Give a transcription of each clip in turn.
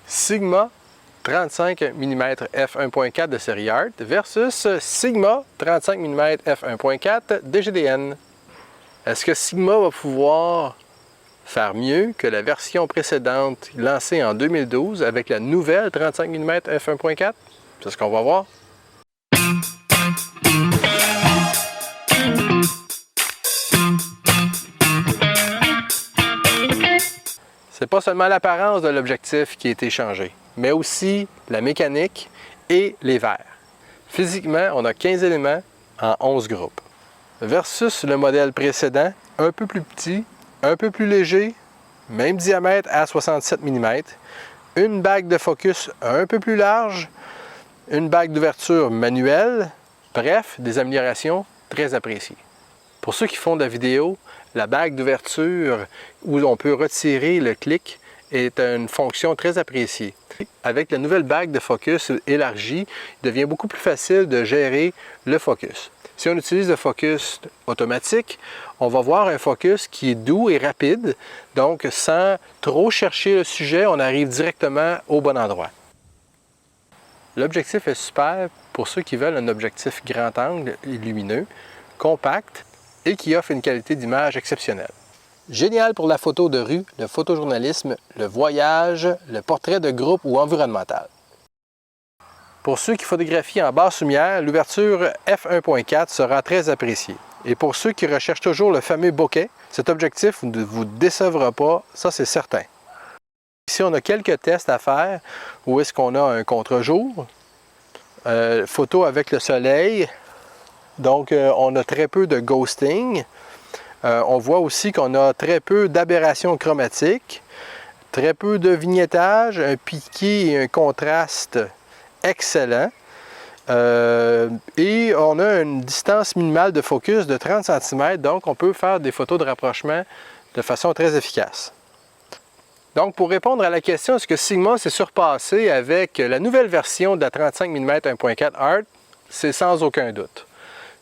Sigma 35 mm f1.4 de série Art versus Sigma 35 mm f1.4 DGDN. Est-ce que Sigma va pouvoir faire mieux que la version précédente lancée en 2012 avec la nouvelle 35 mm f1.4? C'est ce qu'on va voir. C'est pas seulement l'apparence de l'objectif qui a été changée, mais aussi la mécanique et les verres. Physiquement, on a 15 éléments en 11 groupes. Versus le modèle précédent, un peu plus petit, un peu plus léger, même diamètre à 67 mm, une bague de focus un peu plus large, une bague d'ouverture manuelle, bref, des améliorations très appréciées. Pour ceux qui font de la vidéo, la bague d'ouverture où on peut retirer le clic est une fonction très appréciée. Avec la nouvelle bague de focus élargie, il devient beaucoup plus facile de gérer le focus. Si on utilise le focus automatique, on va voir un focus qui est doux et rapide, donc sans trop chercher le sujet, on arrive directement au bon endroit. L'objectif est super pour ceux qui veulent un objectif grand angle et lumineux, compact et qui offre une qualité d'image exceptionnelle. Génial pour la photo de rue, le photojournalisme, le voyage, le portrait de groupe ou environnemental. Pour ceux qui photographient en basse lumière, l'ouverture f1.4 sera très appréciée. Et pour ceux qui recherchent toujours le fameux bokeh, cet objectif ne vous décevra pas, ça c'est certain. Ici, on a quelques tests à faire où est-ce qu'on a un contre-jour, photo avec le soleil, donc on a très peu de ghosting. On voit aussi qu'on a très peu d'aberrations chromatiques, très peu de vignettage, un piqué et un contraste excellent. Et on a une distance minimale de focus de 30 cm, donc on peut faire des photos de rapprochement de façon très efficace. Donc pour répondre à la question, est-ce que Sigma s'est surpassé avec la nouvelle version de la 35 mm 1.4 Art? C'est sans aucun doute.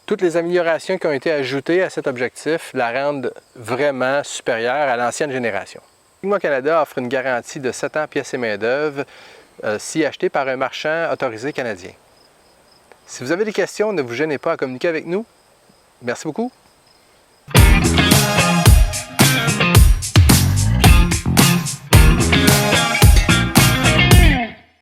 Toutes les améliorations qui ont été ajoutées à cet objectif la rendent vraiment supérieure à l'ancienne génération. Sigma Canada offre une garantie de 7 ans pièces et main-d'œuvre si acheté par un marchand autorisé canadien. Si vous avez des questions, ne vous gênez pas à communiquer avec nous. Merci beaucoup.